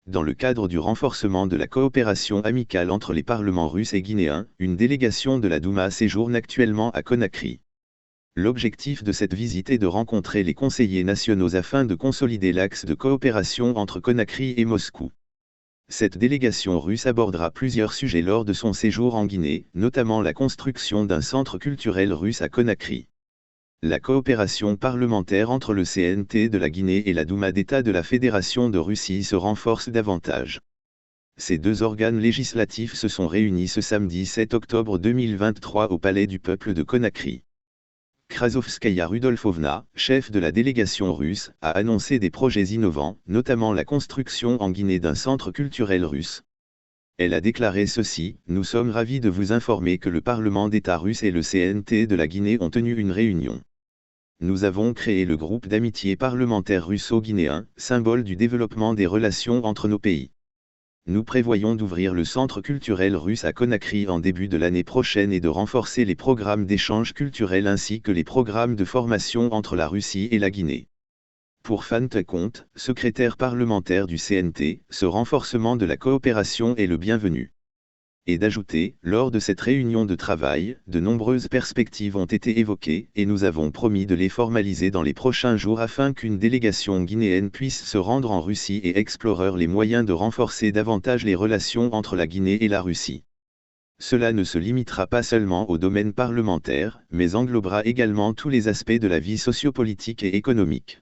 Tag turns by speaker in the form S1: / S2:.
S1: Dans le cadre du renforcement de la coopération amicale entre les parlements russes et guinéens, une délégation de la Douma séjourne actuellement à Conakry. L'objectif de cette visite est de rencontrer les conseillers nationaux afin de consolider l'axe de coopération entre Conakry et Moscou. Cette délégation russe abordera plusieurs sujets lors de son séjour en Guinée, notamment la construction d'un centre culturel russe à Conakry. La coopération parlementaire entre le CNT de la Guinée et la Douma d'État de la Fédération de Russie se renforce davantage. Ces deux organes législatifs se sont réunis ce samedi 7 octobre 2023 au Palais du Peuple de Conakry. Krasovskaya Rudolfovna, chef de la délégation russe, a annoncé des projets innovants, notamment la construction en Guinée d'un centre culturel russe. Elle a déclaré ceci: « Nous sommes ravis de vous informer que le Parlement d'État russe et le CNT de la Guinée ont tenu une réunion. Nous avons créé le groupe d'amitié parlementaire russo-guinéen, symbole du développement des relations entre nos pays. Nous prévoyons d'ouvrir le centre culturel russe à Conakry en début de l'année prochaine et de renforcer les programmes d'échange culturel ainsi que les programmes de formation entre la Russie et la Guinée. » Pour Fan Teconte, secrétaire parlementaire du CNT, ce renforcement de la coopération est le bienvenu. Et d'ajouter, lors de cette réunion de travail, de nombreuses perspectives ont été évoquées, et nous avons promis de les formaliser dans les prochains jours afin qu'une délégation guinéenne puisse se rendre en Russie et explorer les moyens de renforcer davantage les relations entre la Guinée et la Russie. Cela ne se limitera pas seulement au domaine parlementaire, mais englobera également tous les aspects de la vie sociopolitique et économique.